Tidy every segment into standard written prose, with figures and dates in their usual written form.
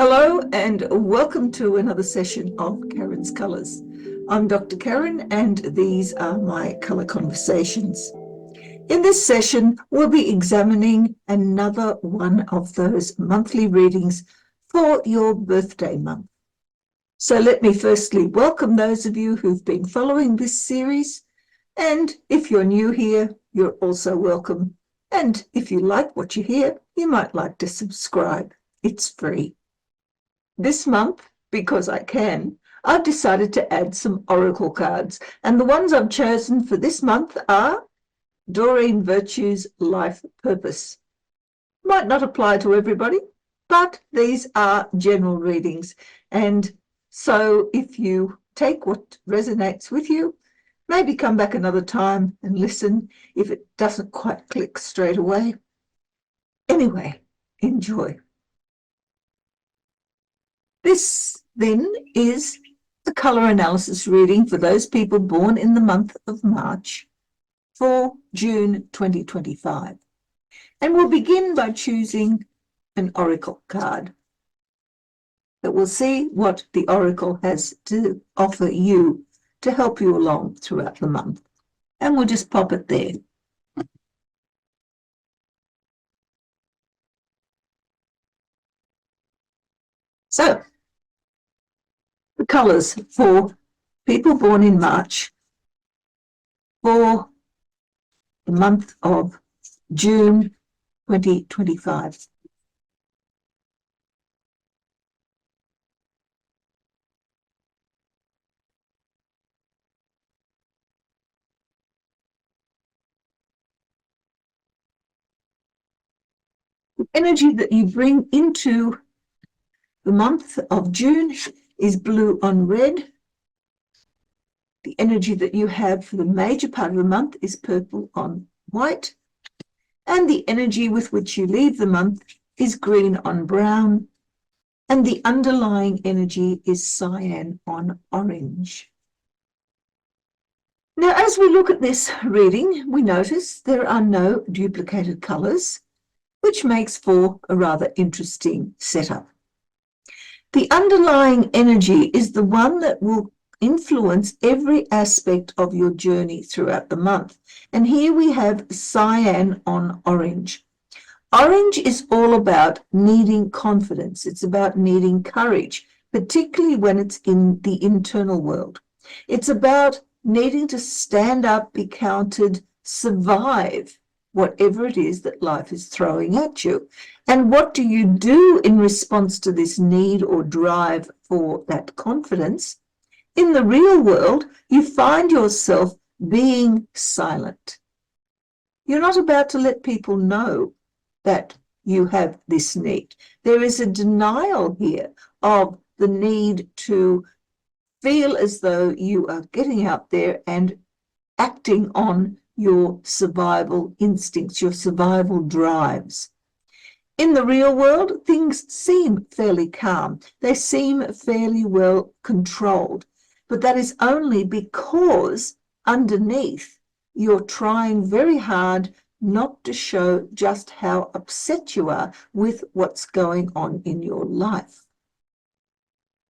Hello and welcome to another session of Karen's Colours. I'm Dr. Karen and these are my colour conversations. In this session, we'll be examining another one of those monthly readings for your birthday month. So let me firstly welcome those of you who've been following this series. And if you're new here, you're also welcome. And if you like what you hear, you might like to subscribe. It's free. This month, because I can, I've decided to add some oracle cards, and the ones I've chosen for this month are Doreen Virtue's Life Purpose. Might not apply to everybody, but these are general readings, and so if you take what resonates with you, maybe come back another time and listen if it doesn't quite click straight away. Anyway, enjoy. This, then, is the colour analysis reading for those people born in the month of March for June 2025. And we'll begin by choosing an oracle card. But we'll see what the oracle has to offer you to help you along throughout the month. And we'll just pop it there. So, the colours for people born in March for the month of June 2025. The energy that you bring into the month of June is blue on red. The energy that you have for the major part of the month is purple on white. And the energy with which you leave the month is green on brown. And the underlying energy is cyan on orange. Now, as we look at this reading, we notice there are no duplicated colours, which makes for a rather interesting setup. The underlying energy is the one that will influence every aspect of your journey throughout the month. And here we have cyan on orange. Orange is all about needing confidence. It's about needing courage, particularly when it's in the internal world. It's about needing to stand up, be counted, survive whatever it is that life is throwing at you. And what do you do in response to this need or drive for that confidence? In the real world, you find yourself being silent. You're not about to let people know that you have this need. There is a denial here of the need to feel as though you are getting out there and acting on your survival instincts, your survival drives. In the real world, things seem fairly calm. They seem fairly well controlled. But that is only because underneath you're trying very hard not to show just how upset you are with what's going on in your life.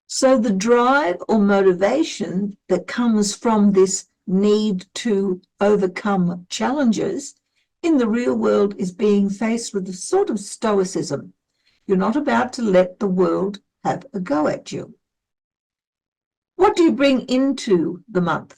So the drive or motivation that comes from this need to overcome challenges in the real world is being faced with a sort of stoicism. You're not about to let the world have a go at you. What do you bring into the month?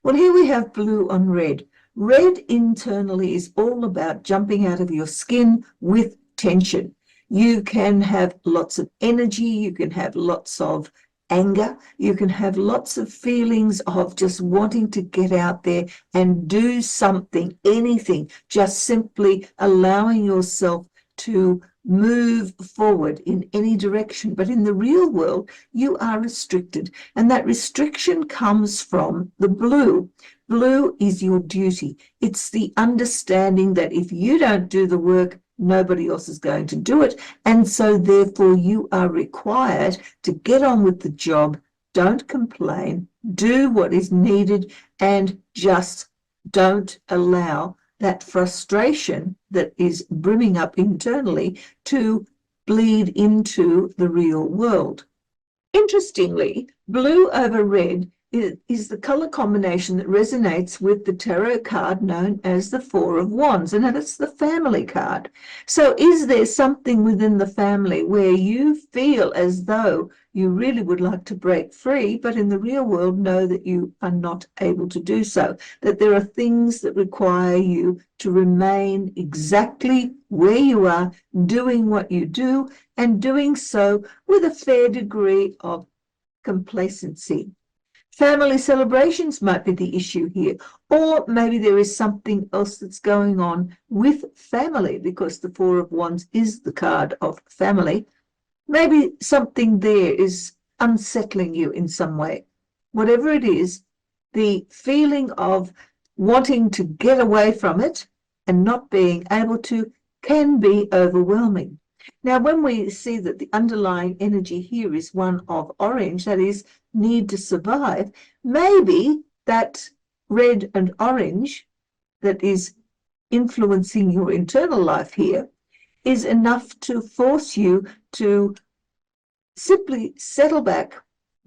Well, here we have blue on red. Red internally is all about jumping out of your skin with tension. You can have lots of energy, you can have lots of anger, you can have lots of feelings of just wanting to get out there and do something, anything, just simply allowing yourself to move forward in any direction. But in the real world, you are restricted, and that restriction comes from the blue. Blue is your duty. It's the understanding that if you don't do the work, nobody else is going to do it. And so therefore you are required to get on with the job, don't complain, do what is needed, and just don't allow that frustration that is brimming up internally to bleed into the real world. Interestingly, blue over red is the color combination that resonates with the tarot card known as the Four of Wands, and that's the family card. So is there something within the family where you feel as though you really would like to break free, but in the real world know that you are not able to do so, that there are things that require you to remain exactly where you are, doing what you do, and doing so with a fair degree of complacency? Family celebrations might be the issue here, or maybe there is something else that's going on with family, because the Four of Wands is the card of family. Maybe something there is unsettling you in some way. Whatever it is, the feeling of wanting to get away from it and not being able to can be overwhelming. Now, when we see that the underlying energy here is one of orange, that is, need to survive, maybe that red and orange that is influencing your internal life here is enough to force you to simply settle back,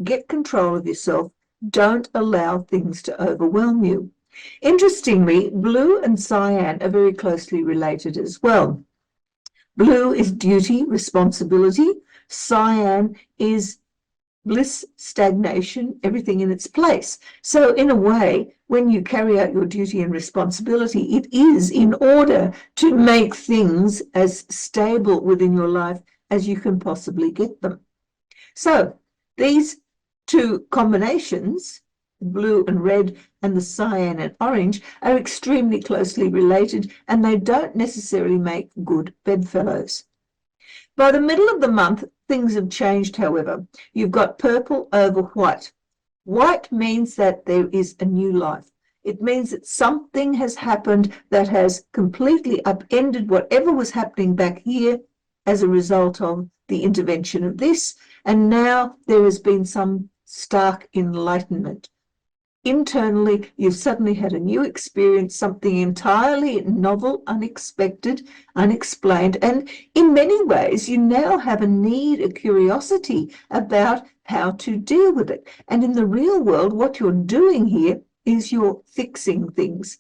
get control of yourself, don't allow things to overwhelm you. Interestingly, blue and cyan are very closely related as well. Blue is duty, responsibility. Cyan is bliss, stagnation, everything in its place. So in a way, when you carry out your duty and responsibility, it is in order to make things as stable within your life as you can possibly get them. So these two combinations, blue and red and the cyan and orange, are extremely closely related, and they don't necessarily make good bedfellows. By the middle of the month, things have changed, however. You've got purple over white. White means that there is a new life. It means that something has happened that has completely upended whatever was happening back here as a result of the intervention of this, and now there has been some stark enlightenment. Internally, you've suddenly had a new experience, something entirely novel, unexpected, unexplained, and in many ways you now have a need, a curiosity about how to deal with it. And in the real world, what you're doing here is you're fixing things.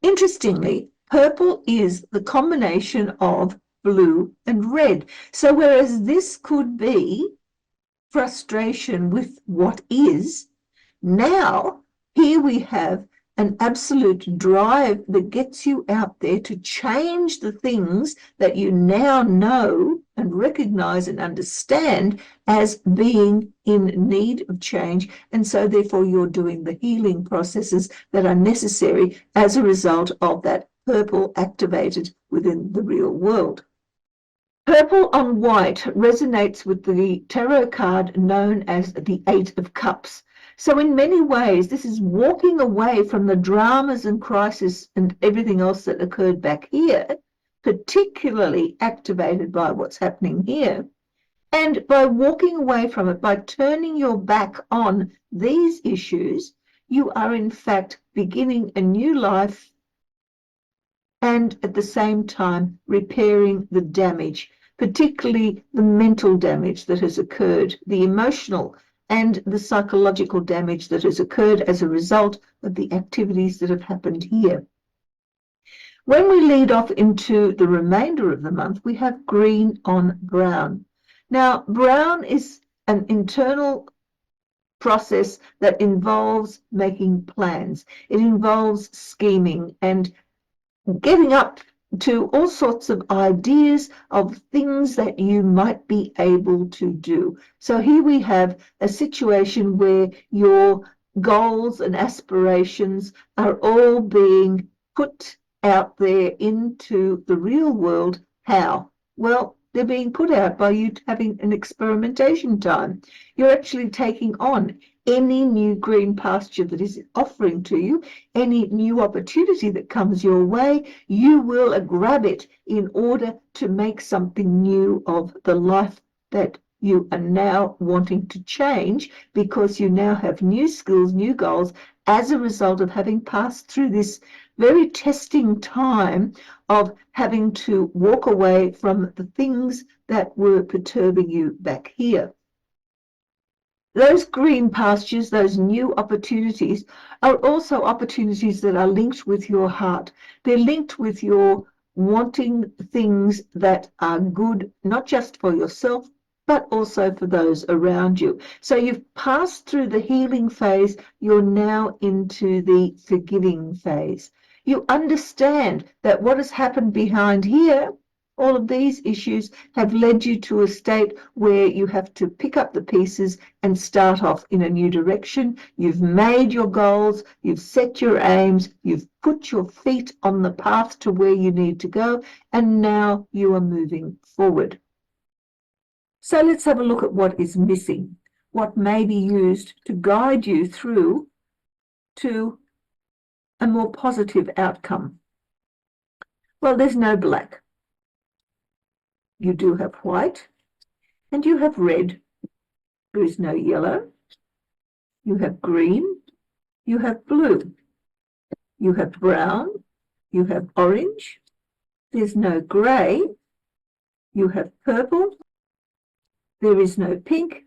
Interestingly, purple is the combination of blue and red. So whereas this could be frustration with what is, now, here we have an absolute drive that gets you out there to change the things that you now know and recognize and understand as being in need of change. And so therefore you're doing the healing processes that are necessary as a result of that purple activated within the real world. Purple on white resonates with the tarot card known as the Eight of Cups. So in many ways, this is walking away from the dramas and crises and everything else that occurred back here, particularly activated by what's happening here. And by walking away from it, by turning your back on these issues, you are in fact beginning a new life and at the same time repairing the damage, particularly the mental damage that has occurred, the emotional and the psychological damage that has occurred as a result of the activities that have happened here. When we lead off into the remainder of the month, we have green on brown. Now, brown is an internal process that involves making plans. It involves scheming and getting up to all sorts of ideas of things that you might be able to do. So here we have a situation where your goals and aspirations are all being put out there into the real world. How? Well, they're being put out by you having an experimentation time. You're actually taking on any new green pasture that is offering to you, any new opportunity that comes your way, you will grab it in order to make something new of the life that You are now wanting to change because you now have new skills, new goals as a result of having passed through this very testing time of having to walk away from the things that were perturbing you back here. Those green pastures, those new opportunities, are also opportunities that are linked with your heart. They're linked with your wanting things that are good, not just for yourself, but also for those around you. So you've passed through the healing phase. You're now into the forgiving phase. You understand that what has happened behind here, all of these issues have led you to a state where you have to pick up the pieces and start off in a new direction. You've made your goals, you've set your aims, you've put your feet on the path to where you need to go, and now you are moving forward. So let's have a look at what is missing, what may be used to guide you through to a more positive outcome. Well, there's no black. You do have white, and you have red. There is no yellow. You have green. You have blue. You have brown. You have orange. There's no grey. You have purple. There is no pink,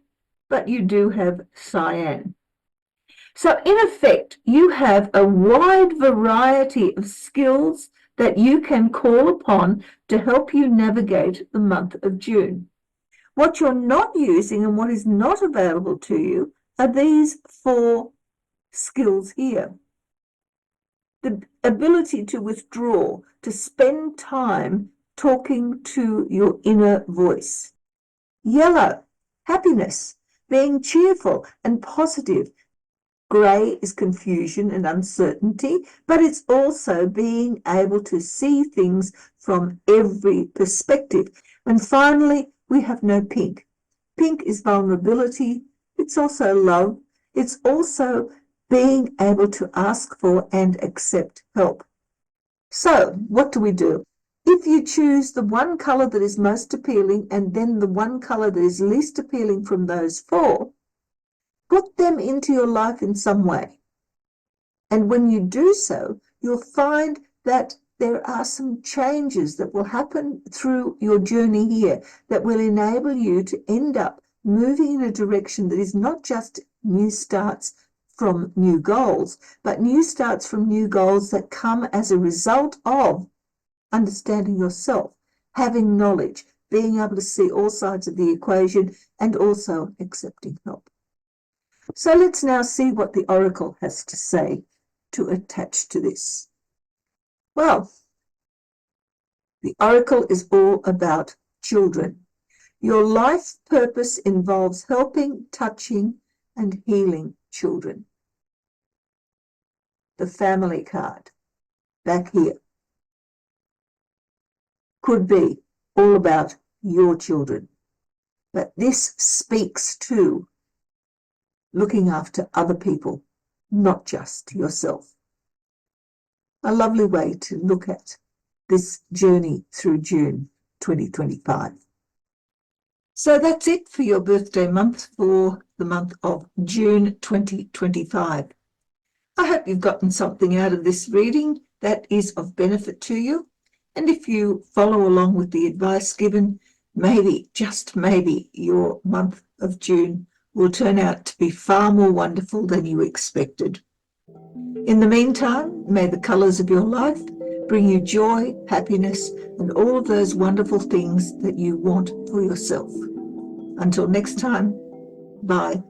but you do have cyan. So in effect, you have a wide variety of skills that you can call upon to help you navigate the month of June. What you're not using and what is not available to you are these 4 skills here. The ability to withdraw, to spend time talking to your inner voice. Yellow, happiness, being cheerful and positive. Grey is confusion and uncertainty, but it's also being able to see things from every perspective. And finally, we have no pink. Pink is vulnerability. It's also love. It's also being able to ask for and accept help. So what do? If you choose the one colour that is most appealing and then the one colour that is least appealing from those 4, put them into your life in some way. And when you do so, you'll find that there are some changes that will happen through your journey here that will enable you to end up moving in a direction that is not just new starts from new goals, but new starts from new goals that come as a result of understanding yourself, having knowledge, being able to see all sides of the equation, and also accepting help. So let's now see what the Oracle has to say to attach to this. Well, the Oracle is all about children. Your life purpose involves helping, touching, and healing children. The family card, back here, could be all about your children. But this speaks to looking after other people, not just yourself. A lovely way to look at this journey through June 2025. So that's it for your birthday month for the month of June 2025. I hope you've gotten something out of this reading that is of benefit to you. And if you follow along with the advice given, maybe, just maybe, your month of June will turn out to be far more wonderful than you expected. In the meantime, may the colours of your life bring you joy, happiness, and all of those wonderful things that you want for yourself. Until next time, bye.